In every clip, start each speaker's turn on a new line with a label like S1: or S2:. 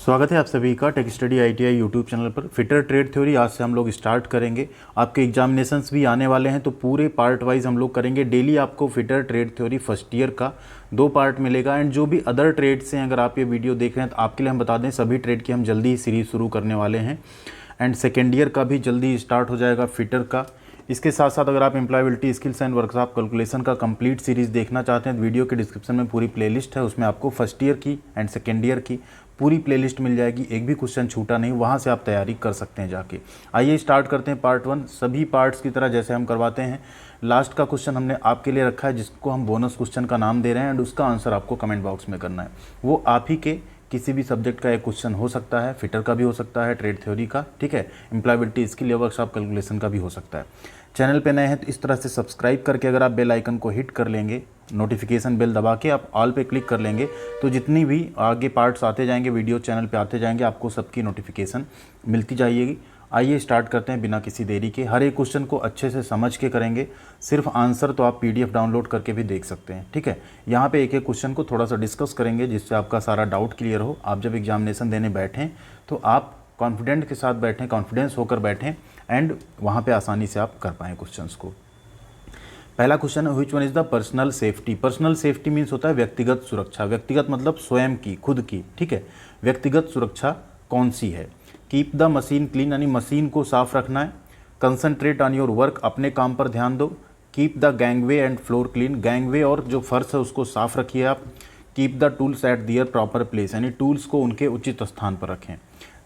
S1: स्वागत है आप सभी का tech study ITI YouTube channel पर। फिटर ट्रेड थ्योरी आज से हम लोग स्टार्ट करेंगे। आपके एग्जामिनेशंस भी आने वाले हैं तो पूरे पार्ट वाइज हम लोग करेंगे। डेली आपको fitter trade theory first year का 2 पार्ट मिलेगा एंड जो भी अदर ट्रेड्स हैं, अगर आप ये वीडियो देख रहे हैं तो आपके लिए हम बता दें सभी ट्रेड की हम जल्दी ही सीरीज शुरू करने वाले हैं एंड सेकेंड ईयर का भी जल्दी स्टार्ट हो जाएगा फिटर का। इसके साथ साथ अगर आप employability skills and workshop calculation का कंप्लीट सीरीज़ देखना चाहते हैं तो वीडियो के डिस्क्रिप्शन में पूरी प्लेलिस्ट है, उसमें आपको फर्स्ट ईयर की एंड सेकेंड ईयर की पूरी प्लेलिस्ट मिल जाएगी। एक भी क्वेश्चन छूटा नहीं, वहाँ से आप तैयारी कर सकते हैं जाके। आइए स्टार्ट करते हैं पार्ट 1। सभी पार्ट्स की तरह जैसे हम करवाते हैं, लास्ट का क्वेश्चन हमने आपके लिए रखा है जिसको हम बोनस क्वेश्चन का नाम दे रहे हैं एंड उसका आंसर आपको कमेंट बॉक्स में करना है। वो आप ही के किसी भी सब्जेक्ट का एक क्वेश्चन हो सकता है, फिटर का भी हो सकता है, ट्रेड थ्योरी का, ठीक है, एम्प्लॉयबिलिटी स्किल या वर्कशॉप कैलकुलेशन का भी हो सकता है। चैनल पे नए हैं तो इस तरह से सब्सक्राइब करके अगर आप बेल आइकन को हिट कर लेंगे, नोटिफिकेशन बेल दबा के आप ऑल पे क्लिक कर लेंगे तो जितनी भी आगे पार्ट्स आते जाएंगे, वीडियो चैनल पे आते जाएंगे, आपको सबकी नोटिफिकेशन मिलती जाएगी। आइए स्टार्ट करते हैं बिना किसी देरी के। हर एक क्वेश्चन को अच्छे से समझ के करेंगे। सिर्फ आंसर तो आप PDF डाउनलोड करके भी देख सकते हैं, ठीक है। यहाँ पे एक एक क्वेश्चन को थोड़ा सा डिस्कस करेंगे जिससे आपका सारा डाउट क्लियर हो। आप जब एग्जामिनेशन देने बैठें तो आप कॉन्फिडेंट के साथ बैठें, कॉन्फिडेंस होकर बैठें एंड वहाँ पे आसानी से आप कर पाएँ क्वेश्चंस को। पहला क्वेश्चन है, which one is the personal safety. Personal safety means होता है व्यक्तिगत सुरक्षा। व्यक्तिगत मतलब स्वयं की, खुद की, ठीक है। व्यक्तिगत सुरक्षा कौन सी है? कीप द मशीन क्लीन यानी मशीन को साफ रखना है। कंसंट्रेट ऑन योर वर्क, अपने काम पर ध्यान दो। Keep the gangway and floor clean, gangway और जो फर्श है उसको साफ रखिए आप। Keep the tools at their proper place यानी टूल्स को उनके उचित स्थान पर रखें।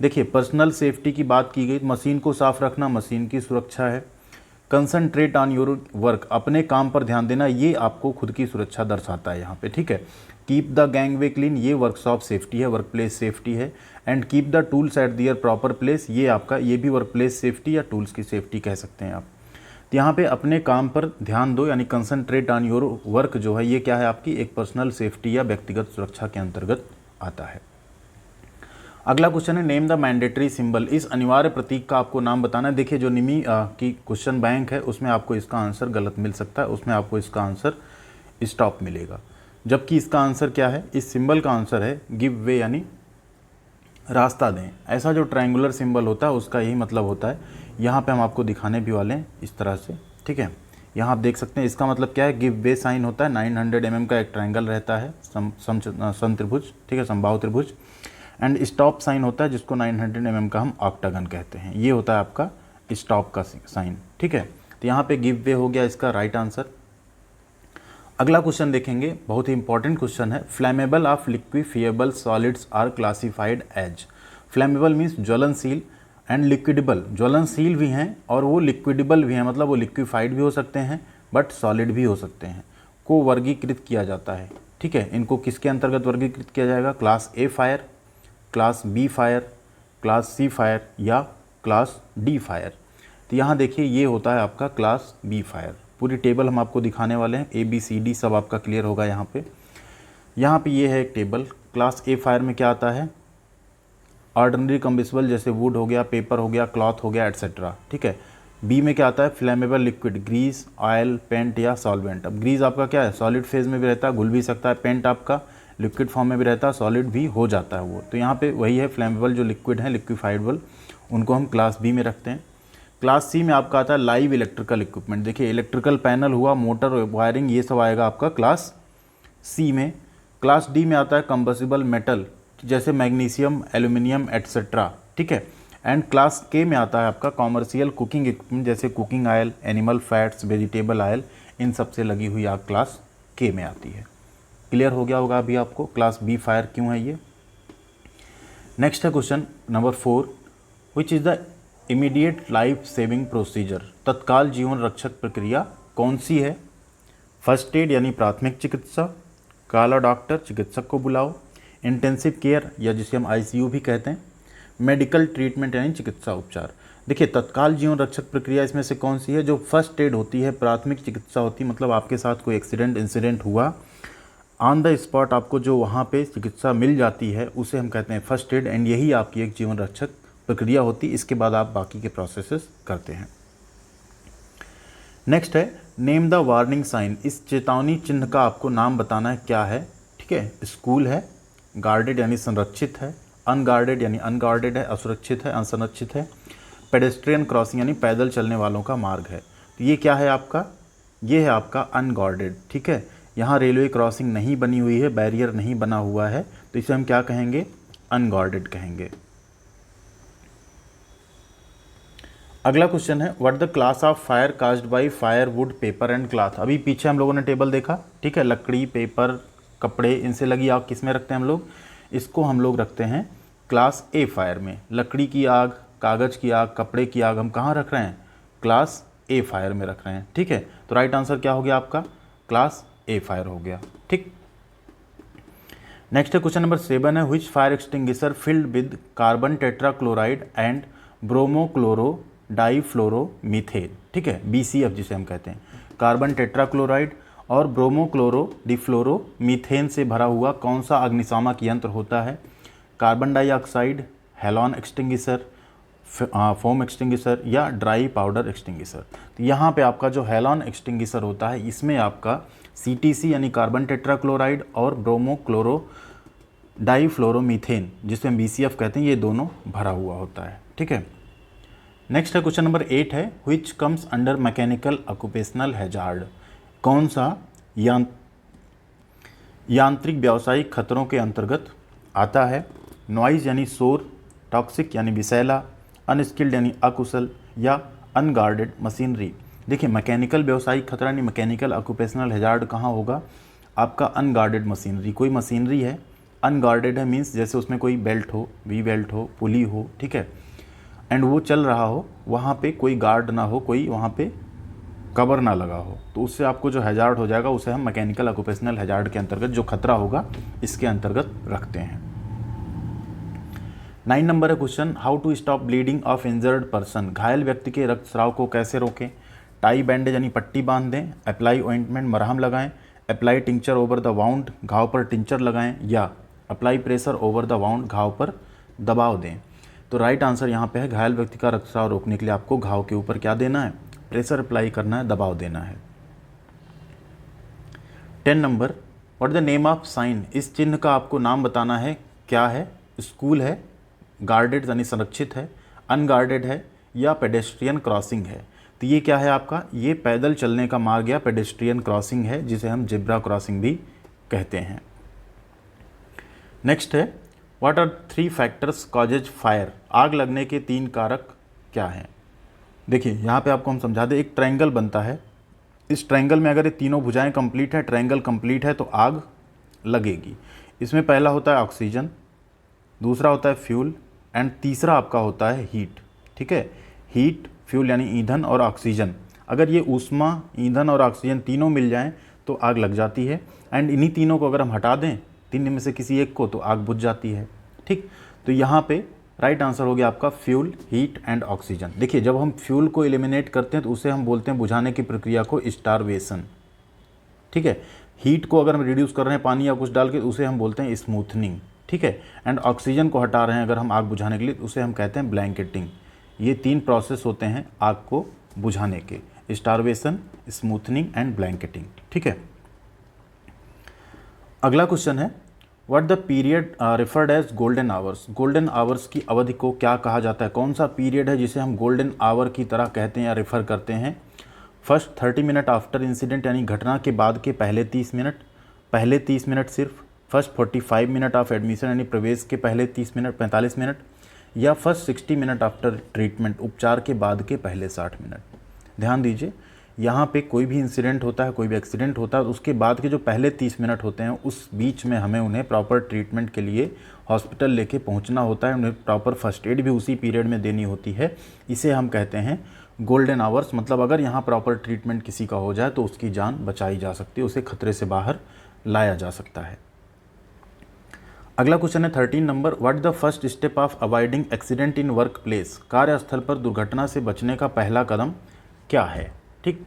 S1: देखिए, पर्सनल सेफ्टी की बात की गई, मशीन को साफ रखना मशीन की सुरक्षा है। कंसंट्रेट ऑन योर वर्क, अपने काम पर ध्यान देना, ये आपको खुद की सुरक्षा दर्शाता है यहाँ पे, ठीक है। कीप द गैंगवे क्लीन, ये वर्कशॉप सेफ्टी है, वर्क प्लेस सेफ्टी है। And keep the tools at their proper place, ये आपका, ये भी वर्क प्लेस सेफ्टी या टूल्स की सेफ्टी कह सकते हैं आप। तो यहाँ पे अपने काम पर ध्यान दो यानी कंसंट्रेट ऑन योर वर्क जो है ये क्या है आपकी एक पर्सनल सेफ्टी या व्यक्तिगत सुरक्षा के अंतर्गत आता है। अगला क्वेश्चन है, नेम द मैंडेटरी सिंबल। इस अनिवार्य प्रतीक का आपको नाम बताना है। देखिए, जो निमी की क्वेश्चन बैंक है उसमें आपको इसका आंसर गलत मिल सकता है, उसमें आपको इसका आंसर स्टॉप मिलेगा, जबकि इसका आंसर क्या है? इस सिंबल का आंसर है गिव वे यानी रास्ता दें। ऐसा जो ट्रायंगुलर सिंबल होता है उसका यही मतलब होता है। यहाँ पे हम आपको दिखाने भी वाले हैं इस तरह से, ठीक है। यहाँ आप देख सकते हैं इसका मतलब क्या है, गिव वे साइन होता है। 900 mm का एक ट्रायंगल रहता है, समत्रिभुज, ठीक है, समबाहु त्रिभुज। एंड स्टॉप साइन होता है जिसको 900 mm का हम ऑक्टागन कहते हैं। ये होता है आपका स्टॉप का साइन, ठीक है। तो यहाँ पे गिव वे हो गया इसका राइट आंसर। अगला क्वेश्चन देखेंगे, बहुत ही इंपॉर्टेंट क्वेश्चन है। Flammable of liquefiable solids are classified as. Flammable means ज्वलनशील एंड लिक्विडेबल, ज्वलनशील भी हैं और वो लिक्विडेबल भी हैं, मतलब वो लिक्विफाइड भी हो सकते हैं बट सॉलिड भी हो सकते हैं। को वर्गीकृत किया जाता है, ठीक है। इनको किसके अंतर्गत वर्गीकृत किया जाएगा? Class A fire, class B fire, class C fire या क्लास D फायर। तो यहाँ देखिए ये होता है आपका क्लास B फायर। पूरी टेबल हम आपको दिखाने वाले हैं, ABCD सब आपका क्लियर होगा यहाँ पे। ये है एक टेबल। क्लास A फायर में क्या आता है? ऑर्डिनरी कम्बिसिबल जैसे वुड हो गया, पेपर हो गया, क्लॉथ हो गया, एट्सेट्रा, ठीक है। B में क्या आता है? Flammable liquid, grease, oil, paint या सॉल्वेंट। अब ग्रीस आपका क्या है? सॉलिड फेज में भी रहता है, घुल भी सकता है। पेंट आपका लिक्विड फॉर्म में भी रहता है, सॉलिड भी हो जाता है वो। तो यहाँ पे वही है, फ्लेमेबल जो लिक्विड है, लिक्विफाइडेबल, उनको हम क्लास B में रखते हैं। क्लास C में आपका आता है लाइव इलेक्ट्रिकल इक्विपमेंट। देखिए, इलेक्ट्रिकल पैनल हुआ, मोटर, वायरिंग, ये सब आएगा आपका क्लास C में। क्लास D में आता है कंबसिबल मेटल जैसे मैग्नीशियम, एल्यूमिनियम, एट्सेट्रा, ठीक है। एंड क्लास K में आता है आपका कॉमर्शियल कुकिंग इक्विपमेंट जैसे cooking oil, animal fats, vegetable oil, इन सब से लगी हुई आग क्लास K में आती है। क्लियर हो गया होगा अभी आपको क्लास B फायर क्यों है ये। नेक्स्ट है question number 4, which is the immediate life saving procedure. तत्काल जीवन रक्षक प्रक्रिया कौन सी है? फर्स्ट एड यानी प्राथमिक चिकित्सा, काला डॉक्टर, चिकित्सक को बुलाओ, इंटेंसिव केयर या जिसे हम ICU भी कहते हैं, मेडिकल ट्रीटमेंट यानी चिकित्सा उपचार। देखिए, तत्काल जीवन रक्षक प्रक्रिया इसमें से कौन सी है? जो फर्स्ट एड होती है, प्राथमिक चिकित्सा होती है, मतलब आपके साथ कोई इंसिडेंट हुआ, ऑन द स्पॉट आपको जो वहाँ पे चिकित्सा मिल जाती है उसे हम कहते हैं फर्स्ट एड एंड यही आपकी एक जीवन रक्षक प्रक्रिया होती है। इसके बाद आप बाकी के प्रोसेसेस करते हैं। नेक्स्ट है, नेम द वार्निंग साइन। इस चेतावनी चिन्ह का आपको नाम बताना है, क्या है, ठीक है। स्कूल है, गार्डेड यानी संरक्षित है, अनगार्डेड यानी अनगार्डेड है, असुरक्षित है, असंरक्षित है। पेडेस्ट्रियन क्रॉसिंग यानी पैदल चलने वालों का मार्ग है। तो ये क्या है आपका, ये है आपका अनगार्डेड। ठीक है, यहाँ रेलवे क्रॉसिंग नहीं बनी हुई है, बैरियर नहीं बना हुआ है, तो इसे हम क्या कहेंगे, अनगार्डेड कहेंगे। अगला क्वेश्चन है what the class of fire caused by fire would paper and cloth. अभी पीछे हम लोगों ने टेबल देखा, ठीक है, लकड़ी, पेपर, कपड़े, इनसे लगी आग किस में रखते हैं हम लोग, इसको हम लोग रखते हैं क्लास ए फायर में। लकड़ी की आग, कागज़ की आग, कपड़े की आग हम कहाँ रख रहे हैं, क्लास ए फायर में रख रहे हैं। ठीक है, तो राइट आंसर क्या हो गया आपका, क्लास ए फायर हो गया। ठीक, नेक्स्ट है क्वेश्चन नंबर 7 है which fire extinguisher filled with carbon tetrachloride and bromochlorodifluoromethane. ठीक है, BCF जिसे हम कहते हैं, कार्बन टेट्राक्लोराइड और ब्रोमोक्लोरो डिफ्लोरोमीथेन से भरा हुआ कौन सा अग्निशामक यंत्र होता है, carbon dioxide, halon extinguisher, foam extinguisher या ड्राई पाउडर एक्सटिंग्विशर। तो यहाँ पे आपका जो हेलॉन एक्सटिंग्विशर होता है इसमें आपका CTC यानी कार्बन टेट्राक्लोराइड और ब्रोमोक्लोरो डाईफ्लोरोमीथेन जिसे हम BCF कहते हैं, ये दोनों भरा हुआ होता है। ठीक है, नेक्स्ट है क्वेश्चन नंबर 8 है which comes under mechanical occupational hazard. कौन सा यांत्रिक व्यावसायिक खतरों के अंतर्गत आता है, नॉइज यानी शोर, टॉक्सिक यानी विषैला, अनस्किल्ड यानी अकुशल या अनगार्डेड मशीनरी। देखिए, मैकेनिकल व्यावसायिक खतरा यानी मैकेनिकल ऑक्यूपेशनल हैजार्ड कहाँ होगा, आपका अनगार्डेड मशीनरी। कोई मशीनरी है, अनगार्डेड है मीन्स जैसे उसमें कोई बेल्ट हो, वी बेल्ट हो, पुली हो, ठीक है, एंड वो चल रहा हो, वहाँ पे कोई गार्ड ना हो, कोई वहाँ पे कवर ना लगा हो, तो उससे आपको जो हैजार्ड हो जाएगा उसे हम मैकेनिकल ऑक्यूपेशनल हैजार्ड के अंतर्गत, जो खतरा होगा इसके अंतर्गत रखते हैं। 9 नंबर है question how to stop bleeding of injured person. घायल व्यक्ति के रक्तस्राव को कैसे रोकें, टाई बैंडेज यानी पट्टी बांध दें, अप्लाई ऑइंटमेंट मरहम लगाएं, apply tincture over the wound घाव पर टिंचर लगाएं, या apply pressure over the wound घाव पर दबाव दें। तो राइट आंसर यहाँ पे है घायल व्यक्ति का रक्तस्राव रोकने के लिए आपको घाव के ऊपर क्या देना है, प्रेशर अप्लाई करना है, दबाव देना है। 10 number what the name of sine. इस चिन्ह का आपको नाम बताना है, क्या है, स्कूल है, गार्डेड यानी संरक्षित है, अनगार्डेड है या पेडेस्ट्रियन क्रॉसिंग है। तो ये क्या है आपका, ये पैदल चलने का मार्ग या पेडेस्ट्रियन क्रॉसिंग है जिसे हम जिब्रा क्रॉसिंग भी कहते हैं। नेक्स्ट है what are 3 factors causes fire. आग लगने के 3 कारक क्या हैं। देखिए यहाँ पे आपको हम समझा दें, एक ट्रायंगल बनता है, इस ट्रायंगल में अगर ये तीनों भुजाएं कंप्लीट है, ट्रायंगल कंप्लीट है, तो आग लगेगी। इसमें पहला होता है ऑक्सीजन, दूसरा होता है फ्यूल एंड तीसरा आपका होता है हीट। ठीक है, हीट, फ्यूल यानी ईंधन और ऑक्सीजन, अगर ये ऊष्मा, ईंधन और ऑक्सीजन तीनों मिल जाएं तो आग लग जाती है, एंड इन्हीं तीनों को अगर हम हटा दें, 3 में से किसी एक को, तो आग बुझ जाती है। ठीक, तो यहाँ पे राइट आंसर हो गया आपका फ्यूल, हीट एंड ऑक्सीजन। देखिए जब हम फ्यूल को एलिमिनेट करते हैं तो उसे हम बोलते हैं बुझाने की प्रक्रिया को स्टारवेशन। ठीक है, हीट को अगर हम रिड्यूस कर रहे हैं पानी या कुछ डाल के, उसे हम बोलते हैं स्मूथनिंग। ठीक है, एंड ऑक्सीजन को हटा रहे हैं अगर हम आग बुझाने के लिए, उसे हम कहते हैं ब्लैंकेटिंग। ये 3 प्रोसेस होते हैं आग को बुझाने के, स्टारवेशन, स्मूथनिंग एंड ब्लैंकेटिंग। ठीक है, अगला क्वेश्चन है what the period referred as golden hours. Golden hours की अवधि को क्या कहा जाता है, कौन सा पीरियड है जिसे हम गोल्डन आवर की तरह कहते हैं या रेफर करते हैं। फर्स्ट 30 मिनट आफ्टर इंसिडेंट यानी घटना के बाद के पहले 30 मिनट, पहले 30 मिनट सिर्फ, फर्स्ट 45 मिनट ऑफ एडमिशन यानी प्रवेश के पहले 30 मिनट 45 मिनट, या फर्स्ट 60 मिनट आफ्टर ट्रीटमेंट उपचार के बाद के पहले 60 मिनट। ध्यान दीजिए, यहाँ पे कोई भी इंसिडेंट होता है, कोई भी एक्सीडेंट होता है, उसके बाद के जो पहले 30 मिनट होते हैं उस बीच में हमें उन्हें प्रॉपर ट्रीटमेंट के लिए हॉस्पिटल लेके पहुँचना होता है, उन्हें प्रॉपर फर्स्ट एड भी उसी पीरियड में देनी होती है। इसे हम कहते हैं गोल्डन आवर्स। मतलब अगर यहाँ प्रॉपर ट्रीटमेंट किसी का हो जाए तो उसकी जान बचाई जा सकती है, उसे खतरे से बाहर लाया जा सकता है। अगला क्वेश्चन है 13 number what the first step of avoiding accident in work place. कार्यस्थल पर दुर्घटना से बचने का पहला कदम क्या है। ठीक,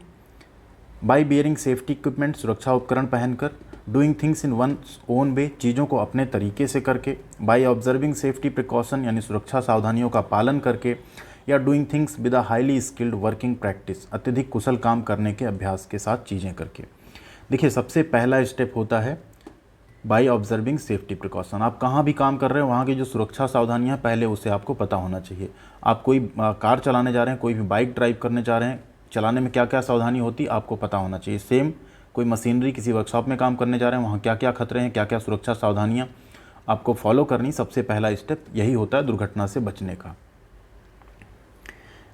S1: बाय बियरिंग सेफ्टी इक्विपमेंट, सुरक्षा उपकरण पहनकर, doing things in one's own way, चीज़ों को अपने तरीके से करके, बाय ऑब्जर्विंग सेफ्टी प्रिकॉशन यानी सुरक्षा सावधानियों का पालन करके, या doing things with a highly skilled working practice, अत्यधिक कुशल काम करने के अभ्यास के साथ चीज़ें करके। देखिए सबसे पहला स्टेप होता है बाय ऑब्जर्विंग सेफ्टी प्रिकॉशन। आप कहाँ भी काम कर रहे हैं वहाँ की जो सुरक्षा सावधानियाँ पहले उसे आपको पता होना चाहिए। आप कोई कार चलाने जा रहे हैं, कोई भी बाइक ड्राइव करने जा रहे हैं, चलाने में क्या क्या सावधानी होती है आपको पता होना चाहिए। सेम कोई मशीनरी किसी वर्कशॉप में काम करने जा रहे हैं, वहाँ क्या क्या खतरे हैं, क्या क्या सुरक्षा सावधानियाँ आपको फॉलो करनी, सबसे पहला स्टेप यही होता है दुर्घटना से बचने का।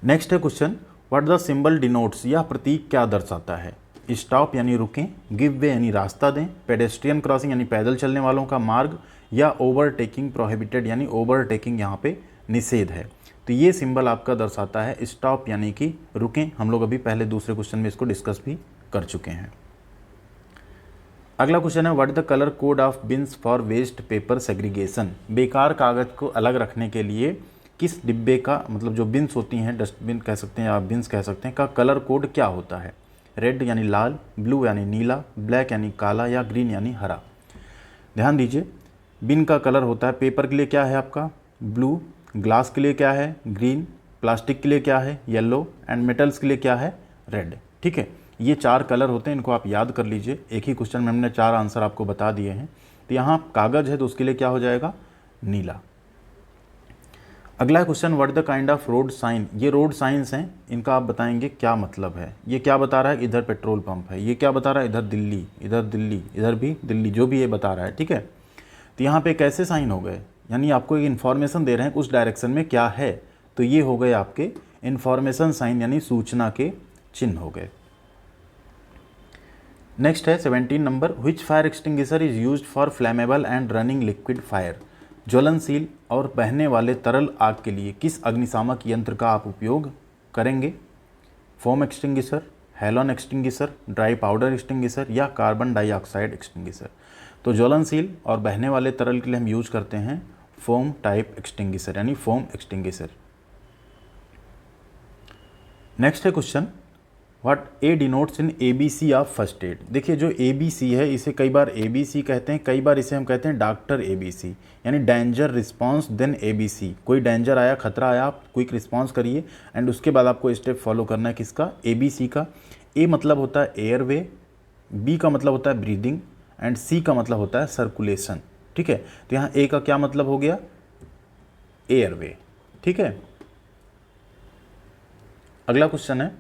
S1: नेक्स्ट है question, what the symbol denotes, यह प्रतीक क्या दर्शाता है। स्टॉप यानी रुकें, गिव वे यानी रास्ता दें, पेडेस्ट्रियन क्रॉसिंग यानी पैदल चलने वालों का मार्ग, या ओवरटेकिंग प्रोहिबिटेड यानी ओवरटेकिंग यहाँ पे निषेध है। तो ये सिंबल आपका दर्शाता है स्टॉप यानी कि रुकें। हम लोग अभी पहले दूसरे क्वेश्चन में इसको डिस्कस भी कर चुके हैं। अगला क्वेश्चन है, what the colour code of bins for waste paper segregation, बेकार कागज को अलग रखने के लिए किस डिब्बे का, मतलब जो बिन्स होती हैं, डस्टबिन कह सकते हैं या बिन्स कह सकते हैं, का कलर कोड क्या होता है। रेड यानी लाल, ब्लू यानी नीला, ब्लैक यानी काला, या ग्रीन यानी हरा। ध्यान दीजिए, बिन का कलर होता है, पेपर के लिए क्या है आपका ब्लू, ग्लास के लिए क्या है ग्रीन, प्लास्टिक के लिए क्या है येलो, एंड मेटल्स के लिए क्या है रेड। ठीक है, ये 4 कलर होते हैं, इनको आप याद कर लीजिए। एक ही क्वेश्चन में हमने 4 आंसर आपको बता दिए हैं। तो यहाँ कागज़ है तो उसके लिए क्या हो जाएगा नीला। अगला question, what the kind of road sign, ये रोड साइंस हैं, इनका आप बताएंगे क्या मतलब है। ये क्या बता रहा है, इधर पेट्रोल पंप है, ये क्या बता रहा है इधर दिल्ली, इधर दिल्ली, इधर भी दिल्ली, जो भी ये बता रहा है। ठीक है, तो यहाँ पे कैसे साइन हो गए, यानी आपको एक इन्फॉर्मेशन दे रहे हैं उस डायरेक्शन में क्या है, तो ये हो गए आपके इन्फॉर्मेशन साइन यानी सूचना के चिन्ह हो गए। नेक्स्ट है 17 number, which fire extinguisher is used for flammable and running liquid fire, ज्वलनशील और बहने वाले तरल आग के लिए किस अग्निशामक यंत्र का आप उपयोग करेंगे। Foam extinguisher, halon extinguisher, dry powder extinguisher, या कार्बन डाइऑक्साइड एक्सटिंग्विशर। तो ज्वलनशील और बहने वाले तरल के लिए हम यूज करते हैं फोम टाइप एक्सटिंग्विशर यानी फोम एक्सटिंग्विशर। नेक्स्ट है question, what A denotes in ABC of first aid. देखिए जो ABC है इसे कई बार ABC कहते हैं, कई बार इसे हम कहते हैं डॉक्टर ABC, यानी डेंजर रिस्पांस देन ABC। कोई डेंजर आया, खतरा आया, आप क्विक रिस्पांस करिए एंड उसके बाद आपको स्टेप फॉलो करना है किसका ABC का। A मतलब होता है एयरवे, B का मतलब होता है ब्रीदिंग, एंड C का मतलब होता है सर्कुलेशन। ठीक है, तो यहाँ A का क्या मतलब हो गया एयरवे। ठीक है, अगला क्वेश्चन है,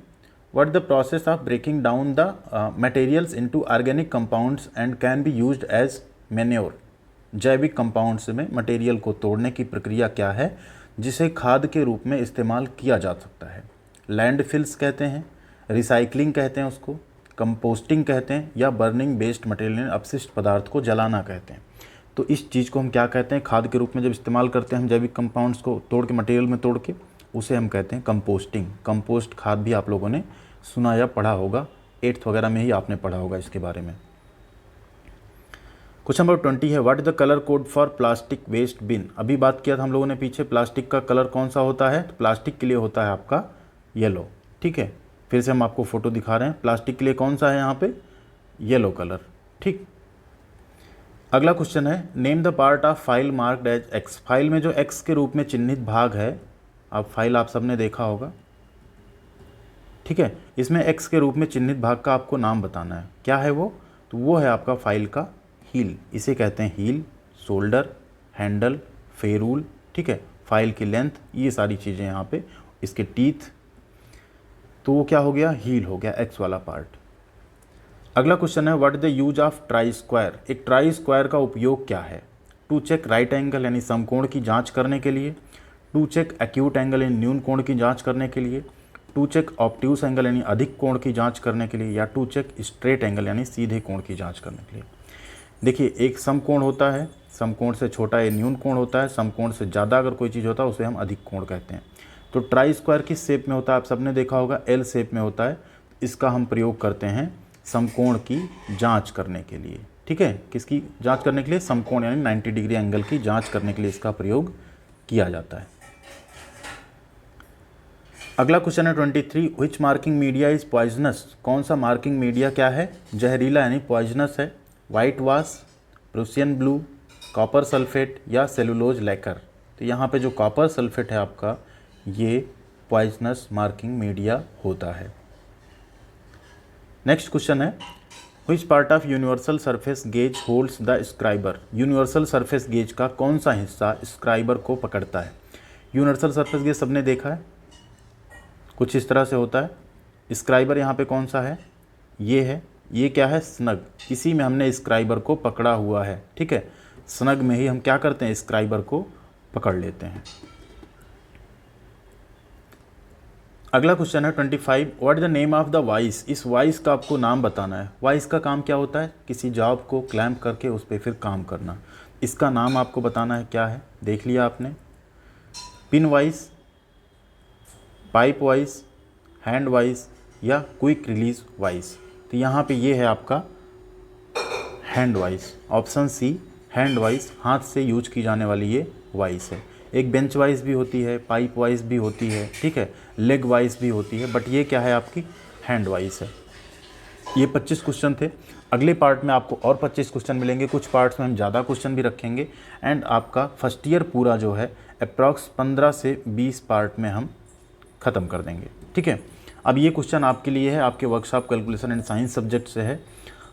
S1: what the process of breaking down the materials into organic compounds and can be used as manure। जैविक कंपाउंड्स में मटेरियल को तोड़ने की प्रक्रिया क्या है जिसे खाद के रूप में इस्तेमाल किया जा सकता है। लैंडफिल्स कहते हैं, रिसाइकलिंग कहते हैं उसको, कंपोस्टिंग कहते हैं, या बर्निंग बेस्ड मटेरियल अपशिष्ट पदार्थ को जलाना कहते हैं। तो इस चीज़ को हम क्या कहते हैं, खाद के रूप में जब इस्तेमाल करते हैं हम जैविक कंपाउंड्स को तोड़ के मटेरियल में तोड़ के, उसे हम कहते हैं कंपोस्टिंग। कंपोस्ट खाद भी आप लोगों ने सुना या पढ़ा होगा, 8th वगैरह में ही आपने पढ़ा होगा इसके बारे में। क्वेश्चन नंबर 20 है, what is the colour code for plastic waste bin. अभी बात किया था हम लोगों ने पीछे, प्लास्टिक का कलर कौन सा होता है, तो प्लास्टिक के लिए होता है आपका येलो। ठीक है, फिर से हम आपको फोटो दिखा रहे हैं, प्लास्टिक के लिए कौन सा है यहाँ पे येलो कलर। ठीक, अगला क्वेश्चन है, name the part of file marked as X. फाइल में जो एक्स के रूप में चिन्हित भाग है, आप फाइल आप सबने देखा होगा। ठीक है, इसमें एक्स के रूप में चिन्हित भाग का आपको नाम बताना है, क्या है वो, तो वो है आपका फाइल का हील। इसे कहते हैं हील, शोल्डर, हैंडल, फेरूल। ठीक है, फाइल की लेंथ, ये सारी चीज़ें यहाँ पे, इसके टीथ, तो वो क्या हो गया हील हो गया, एक्स वाला पार्ट। अगला क्वेश्चन है, what the use of try square. एक ट्राई स्क्वायर का उपयोग क्या है, टू चेक राइट एंगल यानी समकोण की जांच करने के लिए, टू चेक एक्यूट एंगल यानी न्यून कोण की जांच करने के लिए, टू चेक ऑब्ट्यूस एंगल यानी अधिक कोण की जांच करने के लिए, या टू चेक स्ट्रेट एंगल यानी सीधे कोण की जांच करने के लिए। देखिए एक समकोण होता है, समकोण से छोटा ये न्यून कोण होता है, समकोण से ज़्यादा अगर कोई चीज़ होता है उसे हम अधिक कोण कहते हैं। तो ट्राई स्क्वायर किस शेप में होता है, आप सबने देखा होगा एल शेप में होता है। इसका हम प्रयोग करते हैं समकोण की जांच करने के लिए। ठीक है, किसकी जांच करने के लिए, समकोण यानी 90 डिग्री एंगल की जांच करने के लिए इसका प्रयोग किया जाता है। अगला क्वेश्चन है 23, which marking media is poisonous. कौन सा मार्किंग मीडिया क्या है, जहरीला यानी पॉइजनस है। White wash, Prussian blue, copper sulphate, या सेलुलोज लैकर। तो यहाँ पे जो कॉपर सल्फेट है आपका, ये पॉइजनस मार्किंग मीडिया होता है। नेक्स्ट क्वेश्चन है, which part of universal surface gauge holds the scriber. Universal surface gauge का कौन सा हिस्सा स्क्राइबर को पकड़ता है। यूनिवर्सल सरफेस गेज सबने देखा है, कुछ इस तरह से होता है। स्क्राइबर यहाँ पे कौन सा है, ये है, ये क्या है, स्नग, इसी में हमने स्क्राइबर को पकड़ा हुआ है। ठीक है, स्नग में ही हम क्या करते हैं, स्क्राइबर को पकड़ लेते हैं। अगला क्वेश्चन है 25, what is the name of the vice. इस वाइस का आपको नाम बताना है। वाइस का काम क्या होता है, किसी जॉब को क्लैम्प करके उस पर फिर काम करना। इसका नाम आपको बताना है क्या है, देख लिया आपने। Pin vice, pipe vice, hand vice या क्विक रिलीज वाइस। तो यहाँ पे ये है आपका hand vice, option C hand vice, हाथ से यूज की जाने वाली ये वाइस है। एक बेंच वाइस भी होती है, पाइप वाइस भी होती है, ठीक है, लेग वाइस भी होती है, बट ये क्या है, आपकी हैंड वाइस है। ये 25 क्वेश्चन थे। अगले पार्ट में आपको और 25 क्वेश्चन मिलेंगे, कुछ पार्ट्स में हम ज़्यादा क्वेश्चन भी रखेंगे एंड आपका फर्स्ट ईयर पूरा जो है अप्रॉक्स 15 से 20 पार्ट में हम ख़त्म कर देंगे। ठीक है, अब ये क्वेश्चन आपके लिए है, आपके workshop calculation and science subject से है।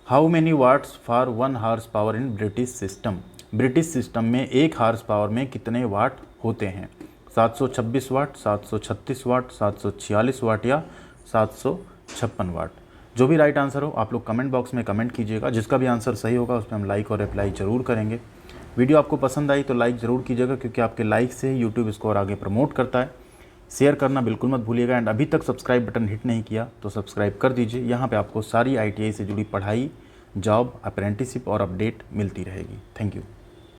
S1: How many watts for 1 horse power in British system. British system में 1 हॉर्स पावर में कितने वाट होते हैं, 726 वाट, 736 वाट, 746 वाट या 756 वाट। जो भी राइट आंसर हो आप लोग कमेंट बॉक्स में कमेंट कीजिएगा, जिसका भी आंसर सही होगा उस पर हम लाइक और रिप्लाई ज़रूर करेंगे। वीडियो आपको पसंद आई तो लाइक ज़रूर कीजिएगा, क्योंकि आपके लाइक से ही यूट्यूब इसको और आगे प्रमोट करता है। शेयर करना बिल्कुल मत भूलिएगा एंड अभी तक सब्सक्राइब बटन हिट नहीं किया तो सब्सक्राइब कर दीजिए। यहाँ पे आपको सारी ITI से जुड़ी पढ़ाई, जॉब, अप्रेंटिसशिप और अपडेट मिलती रहेगी। Thank you.